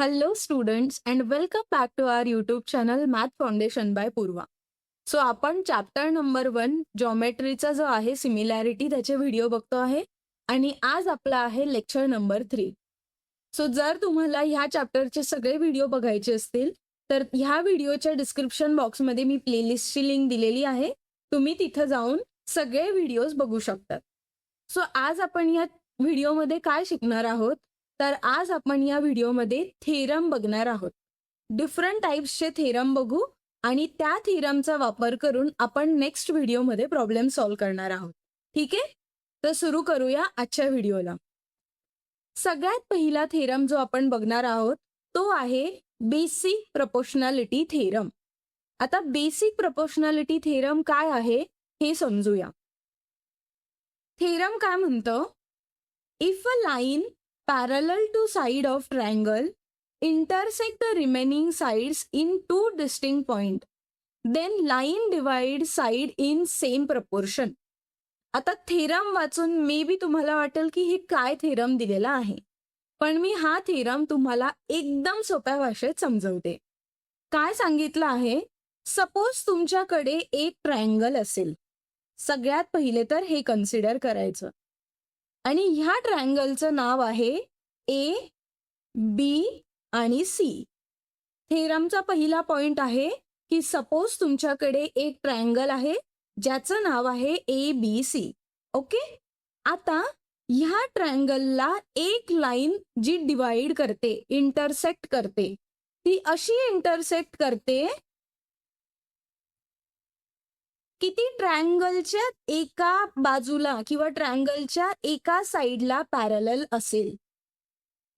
Hello, students, and welcome back to our YouTube channel Math Foundation by Purva. So आपण chapter number 1 जॉमेट्रीचा जो आहे similarity त्याचे video बघतो आहे आणि आज आपला आहे लेक्चर नंबर 3. सो जर तुम्हाला ह्या चॅप्टरचे सगळे व्हिडिओ बघायचे असतील तर ह्या व्हिडिओच्या डिस्क्रिप्शन बॉक्समध्ये मी प्लेलिस्टची लिंक दिलेली आहे. तुम्ही तिथं जाऊन सगळे व्हिडिओज बघू शकतात. सो आज आपण या व्हिडिओमध्ये काय शिकणार आहोत तर आज आपण या व्हिडिओमध्ये थेरम बघणार आहोत. डिफरंट टाइप्सचे थेरम बघू आणि त्या थेरमचा वापर करून आपण नेक्स्ट व्हिडिओमध्ये प्रॉब्लेम सॉल्व्ह करणार आहोत. ठीक आहे, तर सुरू करूया आजच्या व्हिडिओला. सगळ्यात पहिला थेरम जो आपण बघणार आहोत तो आहे बेसिक प्रपोर्शनॅलिटी थेरम. आता बेसिक प्रपोर्शनॅलिटी थेरम काय आहे हे समजूया. थेरम काय म्हणतं, if a line parallel to side of triangle intersect the remaining sides in two distinct points, then line divide side in same proportion. आता थेरम वाचून may be तुम्हाला वाटेल की हे काय थेरम दिलेला आहे, पण मी हा थेरम तुम्हाला एकदम सोप्या भाषेत समजवते. काय सांगितलं आहे, सपोज तुमच्याकडे एक ट्रायंगल असेल. सगळ्यात पहिले तर हे कन्सिडर करायचं आणि ह्या ट्रायंगलचं नाव आहे ए बी आणि सी. थेरमचा पहिला पॉइंट आहे की सपोज तुमच्याकडे एक ट्रायंगल आहे ज्याचं नाव आहे ए बी सी. ओके, आता ह्या ट्रायंगलला एक लाईन जी डिवाइड करते, इंटरसेक्ट करते, ती अशी इंटरसेक्ट करते की ती ट्रायंगलच्या एका बाजूला किंवा ट्रायंगलच्या एका साइडला पॅरलल असेल.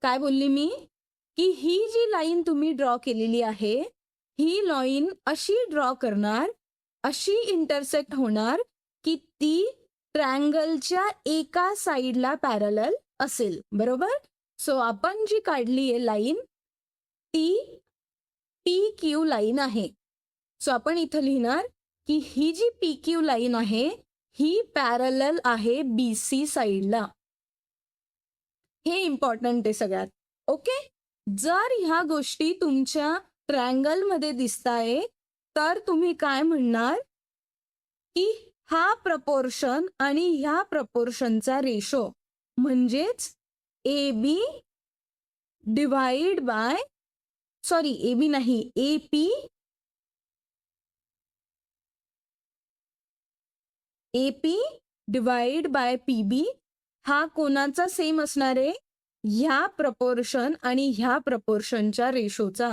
काय बोलली मी की ही जी लाईन तुम्ही ड्रॉ केलेली आहे ही लाईन अशी ड्रॉ करणार, अशी इंटरसेक्ट होणार की ती ट्रायंगलच्या एका साइडला पॅरलल असेल. बरोबर. सो आपण जी काढली आहे लाईन ती पी क्यू लाईन आहे. सो आपण इथं लिहिणार की ही जी पी क्यू लाईन आहे ही पॅरलल आहे बी सी साइडला. हे इम्पॉर्टंट आहे सगळ्यात. ओके, जर ह्या गोष्टी तुमच्या ट्रायंगलमध्ये दिसताय तर तुम्ही काय म्हणणार की हा प्रपोर्शन आणि ह्या प्रपोर्शनचा रेशो म्हणजेच A B divide by A B नाही A P divide by P B हा कोणाचा सेम असणार आहे, ह्या प्रपोर्शन आणि ह्या प्रपोर्शनच्या रेशोचा,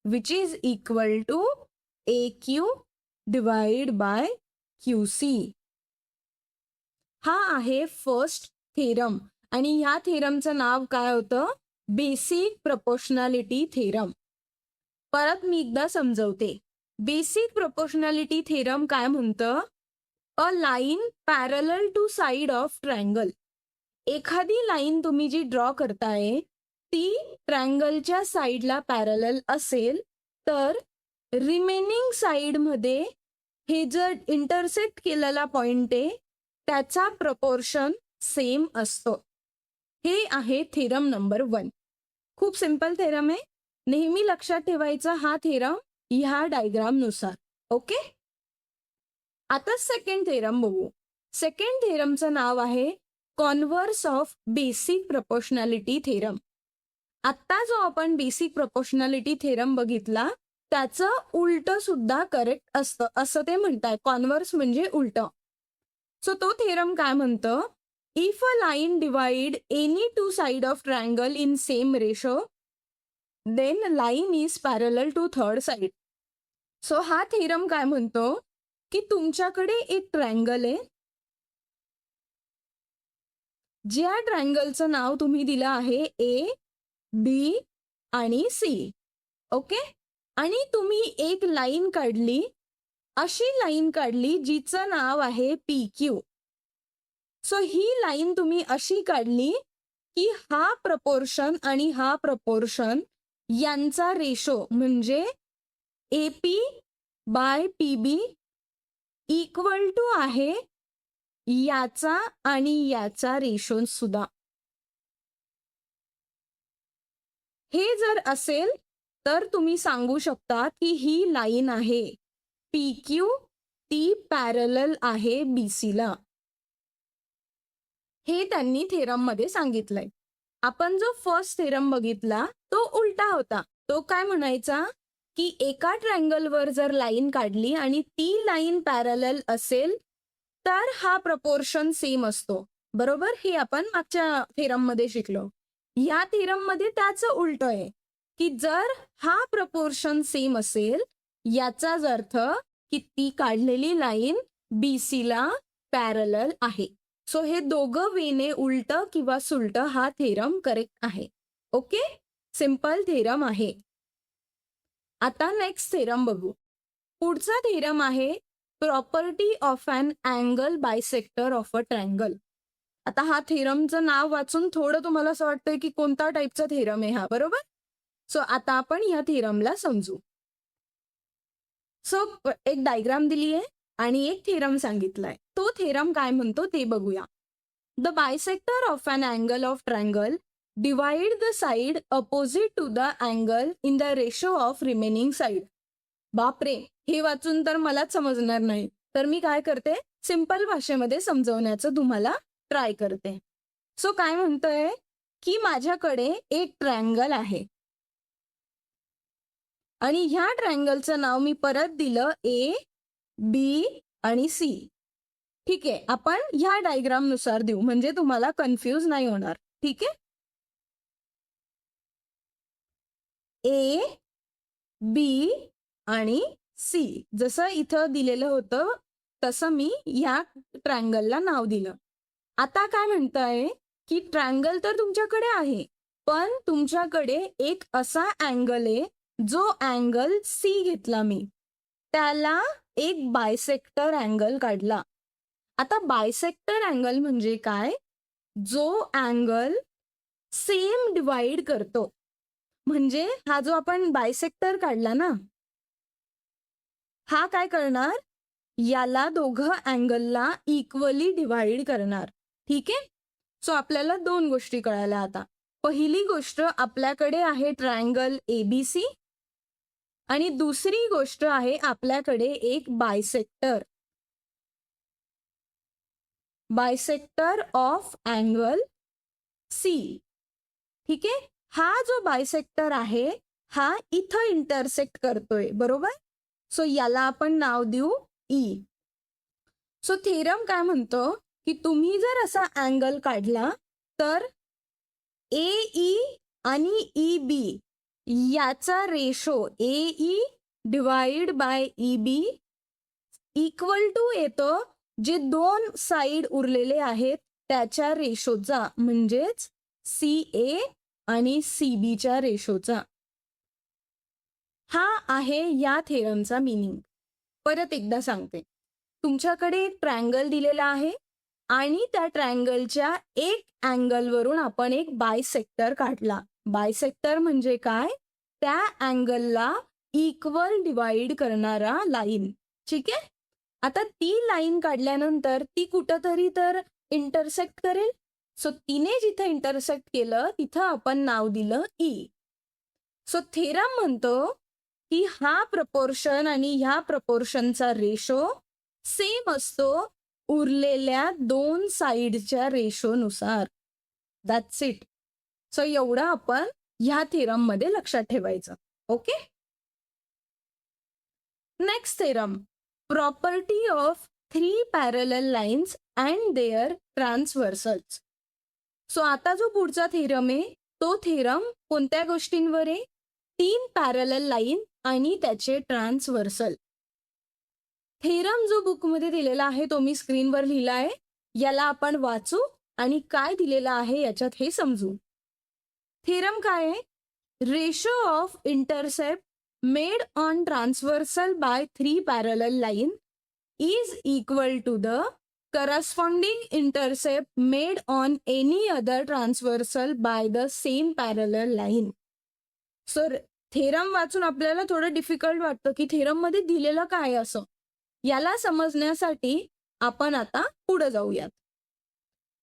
which is equal to A Q divide by Q C. हा आहे फर्स्ट थेरम आणि ह्या थेरमचं नाव काय होतं, बेसिक प्रपोर्शनॅलिटी थेरम. परत मी एकदा समजवते. बेसिक प्रपोर्शनॅलिटी थेरम काय म्हणतं, a line parallel to side of triangle. एखादी लाईन तुम्ही जी ड्रॉ करताय ती ट्रायंगलच्या साइडला पॅरलल असेल तर रिमेनिंग साइडमध्ये हे जर इंटरसेक्ट केलेला पॉइंट आहे त्याचा प्रपोर्शन सेम असतो. हे आहे थेरम नंबर 1. खूप सिंपल थेरम आहे, नेहमी लक्षात ठेवायचा हा थेरम ह्या डायग्राम नुसार. ओके, आता सेकंड थेरम बघू. सेकंड थेरमचं नाव आहे converse of basic proportionality theorem. आता जो आपण बेसिक प्रपोर्शनॅलिटी थेरम बघितला त्याचं उलट सुद्धा करेक्ट असतं असं ते म्हणताय. कॉन्व्हर्स म्हणजे उलट. सो तो थेरम काय म्हणतं, if a line divide any two side of triangle in same ratio then line is parallel to third side. So हा थेरम काय म्हणतो की तुमच्याकडे एक ट्रायंगल आहे ज्या ट्रायंगलचं नाव तुम्ही दिलं आहे ए बी आणि सी. ओके, आणि तुम्ही एक लाईन काढली, अशी लाईन काढली जिचं नाव आहे पी क्यू. सो ही लाईन तुम्ही अशी काढली की हा प्रपोर्शन आणि हा प्रपोर्शन यांचा रेशो म्हणजे A P by P B equal to आहे याचा आणि याचा रेशो सुद्धा. हे जर असेल तर तुम्ही सांगू शकता की ही लाईन आहे PQ, ती पॅरलल आहे BC ला. हे त्यांनी थेरम मध्ये सांगितलंय. आपण जो फर्स्ट थेरम बघितला तो उलटा होता. तो काय म्हणायचा की एका ट्रायंगलवर जर लाईन काढली आणि ती लाईन पॅरलल असेल तर हा प्रपोर्शन सेम असतो. बरोबर, हे आपण मागच्या थेरम मध्ये शिकलो. या थेरम मध्ये त्याचं उलट आहे की जर हा प्रपोर्शन सेम असेल याचाच अर्थ की ती काढलेली लाईन BC ला पॅरलल आहे. सो हे दोघं वेने उलट किंवा सुलट हा थेरम करेक्ट आहे. ओके, सिंपल थेरम आहे. आता नेक्स्ट थेरम बघू. पुढचा थेरम आहे property of an angle bisector of a triangle. आता हा थेरमचं नाव वाचून थोडं तुम्हाला असं वाटतंय की कोणता टाईपचा थेरम आहे हा, बरोबर. सो आता आपण या थेरमला समजू. सो एक डायग्राम दिली आहे आणि एक थेरम सांगितलाय. तो थेरम काय म्हणतो ते बघूया. The bisector of an angle of triangle divide the side opposite to the angle in the ratio of remaining side. बापरे, हे वाचून तर मलाच समजणार नाही, तर मी काय करते, सिंपल भाषेमध्ये समजवण्याचं तुम्हाला ट्राय करते. सो काय म्हणतोय की माझ्याकडे एक ट्रायंगल आहे आणि ह्या ट्रायंगलचं नाव मी परत दिलं AB आणि C. ठीक आहे, आपण ह्या डायग्राम नुसार देऊ म्हणजे तुम्हाला कन्फ्यूज नाही होणार. ठीक आहे, AB आणि C जसं इथं दिलेलं होतं तसं मी या ट्रायंगलला नाव दिलं. आता काय म्हणताय की ट्रायंगल तर तुमच्याकडे आहे पण तुमच्याकडे एक असा अँगल आहे जो अँगल C घेतला मी, त्याला एक बायसेक्टर अँगल काढला. आता बायसेक्टर अँगल म्हणजे काय, जो अँगल सेम डिवाइड करतो. म्हणजे हा जो आपण बायसेक्टर काढला ना, हा काय करणार, याला दोघं अँगलला इक्वली डिवाइड करणार. ठीक आहे, सो आपल्याला दोन गोष्टी कळाल्या आता. पहिली गोष्ट, आपल्याकडे आहे ट्रायंगल ABC आणि दुसरी गोष्ट आहे आपल्याकडे एक बायसेक्टर ऑफ अँगल C. ठीक आहे, हा जो बायसेक्टर आहे हा इथं इंटरसेक्ट करतोय, बरोबर. सो याला आपण नाव देऊ E. सो थेरम काय म्हणतो की तुम्ही जर असा अँगल काढला तर AE आणि EB याचा ratio AE divide by EB equal to येतो जे दोन साइड उरलेले आहेत त्याच्या रेशोचा, म्हणजेच CA आणि CBच्या रेशोचा. हा आहे या थेरमचा मीनिंग. परत एकदा सांगते, तुमच्याकडे एक ट्रायंगल दिलेला आहे आणि त्या ट्रायंगलच्या एक अँगलवरून आपण एक बायसेक्टर काढला. बायसेक्टर म्हणजे काय, त्या अँगलला इक्वल डिवाइड करणारा लाईन. ठीक आहे, आता ती लाईन काढल्यानंतर ती कुठंतरी तर इंटरसेक्ट करेल. सो तिने जिथे इंटरसेक्ट केलं तिथं आपण नाव दिलं E. सो थेरम म्हणतो की हा प्रपोर्शन आणि ह्या प्रपोर्शनचा रेशो सेम असतो उरलेल्या दोन साइडच्या रेशोनुसार. That's it. सो एवढं आपण ह्या थेरम मध्ये लक्षात ठेवायचं. Okay, next theorem, property of 3 parallel lines and their transversals. So आता जो पुढचा थेरम आहे तो थेरम कोणत्या गोष्टींवर आहे, 3 पॅरलल लाईन आणि त्याचे ट्रान्सव्हर्सल. थेरम जो बुकमध्ये दिलेला आहे तो मी स्क्रीनवर लिहिला आहे, याला आपण वाचू आणि काय दिलेलं आहे याच्यात हे समजू. थेरम काय आहे, ratio of intercept made on transversal by 3 parallel line is equal to the corresponding intercept made on any other transversal by the same parallel line. So theorem वाचून आपल्याला थोडं डिफिकल्ट वाटतं की थेरम मध्ये दिलेलं काय असं. याला समजण्यासाठी आपण आता पुढे जाऊयात.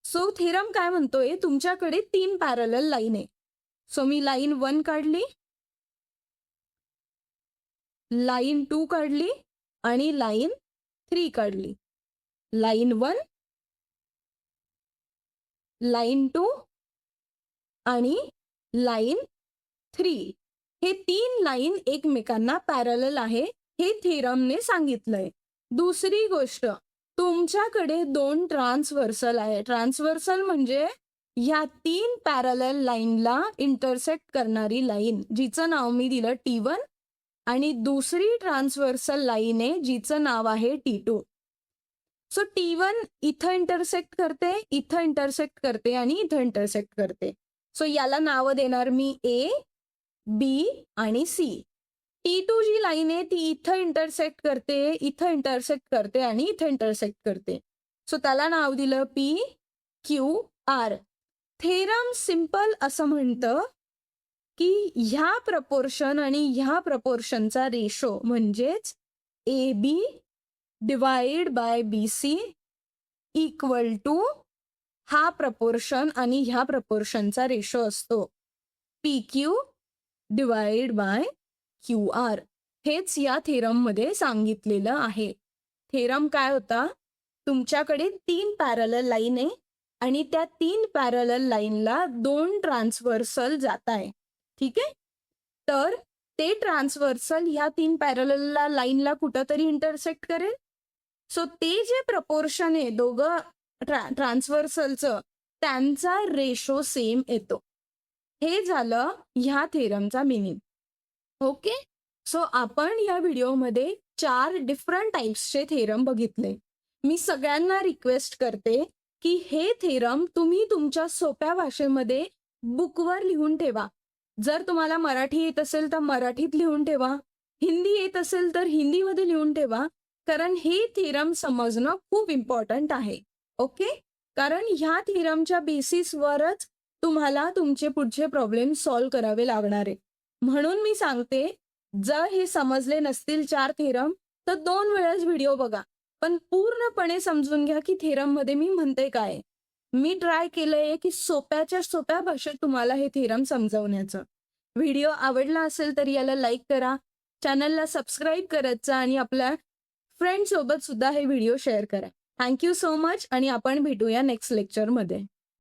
सो थेरम काय म्हणतोय, तुमच्याकडे 3 पॅरलल लाईन आहे. सो मी लाईन 1 काढली, लाईन 2 काढली आणि लाईन 3 काढली. लाईन 1, लाईन 2 आणि लाईन 3. हे 3 लाईन एकमेकांना पॅरलल आहे हे थेरमने सांगितलंय. दुसरी गोष्ट, तुमच्याकडे 2 ट्रान्सव्हर्सल आहे. ट्रान्सव्हर्सल म्हणजे ह्या 3 पॅरलल लाईनला इंटरसेक्ट करणारी लाईन, जिचं नाव मी दिलं T1 आणि दुसरी ट्रान्सव्हर्सल लाईन आहे जिचं नाव आहे T2. सो T1 इथं इंटरसेक्ट करते, इथं इंटरसेक्ट करते आणि इथं इंटरसेक्ट करते. सो याला नावं देणार मी A, B आणि C. T2 जी लाईन आहे ती इथं इंटरसेक्ट करते, इथं इंटरसेक्ट करते आणि इथं इंटरसेक्ट करते. सो त्याला नाव दिलं P, Q, R. Theorem simple असं म्हणतं की ह्या प्रपोर्शन आणि ह्या प्रपोर्शनचा रेशो म्हणजेच AB divide by BC equal to हा प्रपोर्शन आणि ह्या प्रपोर्शनचा रेशो असतो PQ डिवाइड बाय QR. हेच या थेरममध्ये सांगितलेलं आहे. थेरम काय होता? तुमच्याकडे 3 पॅरलल लाईन आहे आणि त्या 3 पॅरलल लाईनला 2 ट्रान्सव्हर्सल जात आहे. ठीक आहे? तर ते ट्रान्सव्हर्सल ह्या 3 पॅरलल लाईनला कुठंतरी इंटरसेक्ट करेल. सो ते जे प्रपोर्शन आहे दोघं ट्रान्सव्हर्सलचं, त्यांचा रेशो सेम येतो. हे झालं ह्या थेरमचा मिनिंग. ओके, सो आपण या व्हिडिओमध्ये 4 डिफरंट टाइप्सचे थेरम बघितले. मी सगळ्यांना रिक्वेस्ट करते की हे थेरम तुम्ही तुमच्या सोप्या भाषेमध्ये बुकवर लिहून ठेवा. जर तुम्हाला मराठी येत असेल तर मराठीत लिहून ठेवा, हिंदी येत असेल तर हिंदीमध्ये लिहून ठेवा, कारण हे थेरम समजणं खूप इम्पॉर्टंट आहे. ओके, कारण ह्या थेरमच्या बेसिसवरच तुम्हाला तुमचे पुढचे प्रॉब्लेम सॉल्व्ह करावे लागणार आहे. म्हणून मी सांगते, जर हे समजले नसतील 4 थेरम तर 2 वेळेस व्हिडिओ बघा, पण पूर्णपणे समजून घ्या की थेरममध्ये मी म्हणते काय. मी ट्राय केलंय की सोप्याच्या सोप्या भाषेत तुम्हाला हे थेरम समजवण्याचं. व्हिडिओ आवडला असेल तर याला लाईक करा, चॅनलला सबस्क्राईब करत जा आणि आपल्या फ्रेंड सोबत सुद्धा हे व्हिडिओ शेअर करा. थँक्यू सो मच आणि आपण भेटूया नेक्स्ट लेक्चरमध्ये.